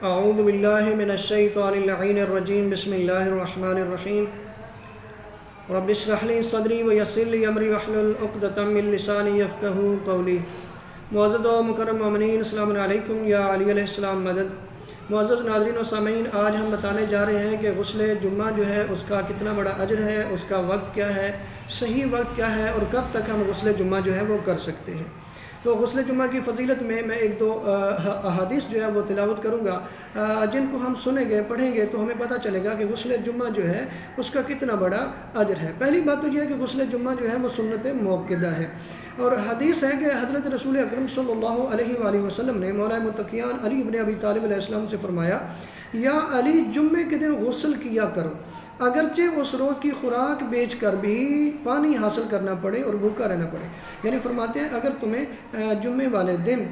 اعوذ باللہ من الشیطان اللعین الرجیم بسم اللہ الرحمن الرحیم رب اشرح لی صدری ویسر لی امری واحلل عقدۃ من لسانی یفقہوا قولی۔ معزز و مکرم مومنین، السلام علیکم یا علی علیہ السلام مدد۔ معزز ناظرین و سامعین، آج ہم بتانے جا رہے ہیں کہ غسل جمعہ جو ہے اس کا کتنا بڑا اجر ہے، اس کا وقت کیا ہے، صحیح وقت کیا ہے اور کب تک ہم غسل جمعہ جو ہے وہ کر سکتے ہیں۔ تو غسل جمعہ کی فضیلت میں ایک دو احادیث جو ہے وہ تلاوت کروں گا، جن کو ہم سنیں گے پڑھیں گے تو ہمیں پتہ چلے گا کہ غسل جمعہ جو ہے اس کا کتنا بڑا اجر ہے۔ پہلی بات تو یہ ہے کہ غسل جمعہ جو ہے وہ سنت موقدہ ہے، اور حدیث ہے کہ حضرت رسول اکرم صلی اللہ علیہ وآلہ وسلم نے مولا متقیان علی ابن ابی طالب علیہ السلام سے فرمایا، یا علی جمعے کے دن غسل کیا کرو، اگرچہ اس روز کی خوراک بیچ کر بھی پانی حاصل کرنا پڑے اور بھوکا رہنا پڑے۔ یعنی فرماتے ہیں اگر تمہیں جمعے والے دن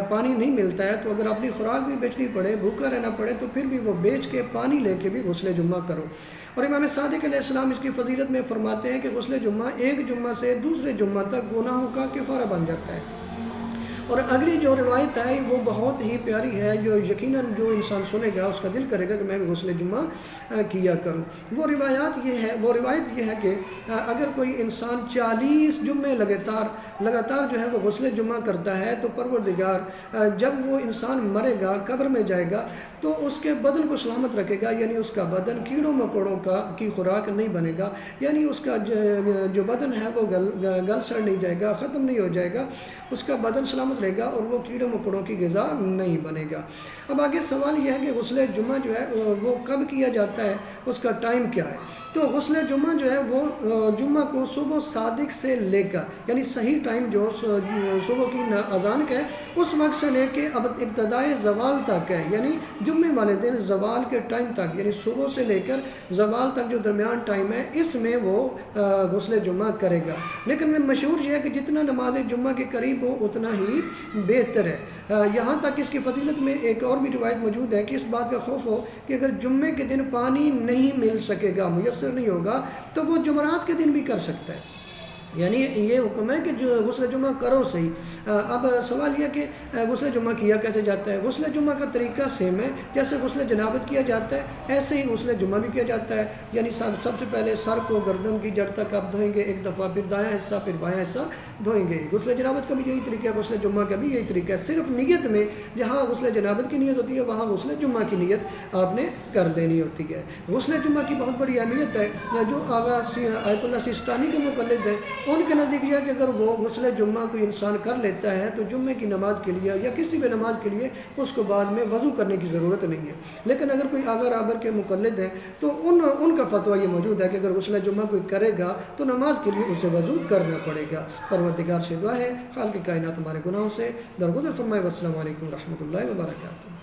پانی نہیں ملتا ہے تو اگر اپنی خوراک بھی بیچنی پڑے، بھوکا رہنا پڑے، تو پھر بھی وہ بیچ کے پانی لے کے بھی غسل جمعہ کرو۔ اور امام صادق علیہ السلام اس کی فضیلت میں فرماتے ہیں کہ غسل جمعہ ایک جمعہ سے دوسرے جمعہ تک گناہوں کا کفارہ بن جاتا ہے۔ اور اگلی جو روایت ہے وہ بہت ہی پیاری ہے، جو یقیناً جو انسان سنے گا اس کا دل کرے گا کہ میں غسل جمعہ کیا کروں۔ وہ روایت یہ ہے کہ اگر کوئی انسان 40 جمعے لگاتار جو ہے وہ غسل جمعہ کرتا ہے تو پروردگار جب وہ انسان مرے گا، قبر میں جائے گا، تو اس کے بدن کو سلامت رکھے گا، یعنی اس کا بدن کیڑوں مکوڑوں کی خوراک نہیں بنے گا، یعنی اس کا جو بدن ہے وہ گل سڑ نہیں جائے گا، ختم نہیں ہو جائے گا، اس کا بدن سلامت رہے گا اور وہ کیڑوں مکوڑوں کی غذا نہیں بنے گا۔ اب آگے سوال یہ ہے کہ غسل جمعہ جو ہے وہ کب کیا جاتا ہے، اس کا ٹائم کیا ہے؟ تو غسل جمعہ جو ہے وہ جمعہ کو صبح صادق سے لے کر، یعنی صحیح ٹائم جو صبح کی اذان کا ہے اس وقت سے لے کے اب ابتدائے زوال تک ہے، یعنی جمعے والے دن زوال کے ٹائم تک، یعنی صبح سے لے کر زوال تک جو درمیان ٹائم ہے اس میں وہ غسل جمعہ کرے گا۔ لیکن مشہور یہ ہے کہ جتنا نماز جمعہ کے قریب ہو اتنا ہی بہتر ہے۔ یہاں تک اس کی فضیلت میں ایک اور بھی روایت موجود ہے کہ اس بات کا خوف ہو کہ اگر جمعے کے دن پانی نہیں مل سکے گا، میسر نہیں ہوگا، تو وہ جمعرات کے دن بھی کر سکتا ہے۔ یعنی یہ حکم ہے کہ جو غسل جمعہ کرو صحیح۔ اب سوال یہ کہ غسل جمعہ کیا کیسے جاتا ہے؟ غسل جمعہ کا طریقہ سیم ہے، جیسے غسل جنابت کیا جاتا ہے ایسے ہی غسل جمعہ بھی کیا جاتا ہے۔ یعنی سب سے پہلے سر کو گردن کی جڑ تک آپ دھوئیں گے ایک دفعہ، پھر دایاں حصہ، پھر بایاں حصہ دھوئیں گے۔ غسل جنابت کا بھی یہی طریقہ ہے، غسل جمعہ کا بھی یہی طریقہ ہے، صرف نیت میں جہاں غسل جنابت کی نیت ہوتی ہے وہاں غسل جمعہ کی نیت آپ نے کر لینی ہوتی ہے۔ غسل جمعہ کی بہت بڑی اہمیت ہے۔ جو آغا آیت اللہ سیستانی کے مقلد ہیں ان کے نزدیک یہ ہے کہ اگر وہ غسل جمعہ کوئی انسان کر لیتا ہے تو جمعے کی نماز کے لیے یا کسی بھی نماز کے لیے اس کو بعد میں وضو کرنے کی ضرورت نہیں ہے۔ لیکن اگر کوئی آغا رابر کے مقلد ہیں تو ان کا فتویٰ یہ موجود ہے کہ اگر غسل جمعہ کوئی کرے گا تو نماز کے لیے اسے وضو کرنا پڑے گا۔ پروردگار سے دعا ہے خالق کائنات ہمارے گناہوں سے درگزر فرمائے۔ والسلام علیکم ورحمۃ اللہ وبرکاتہ۔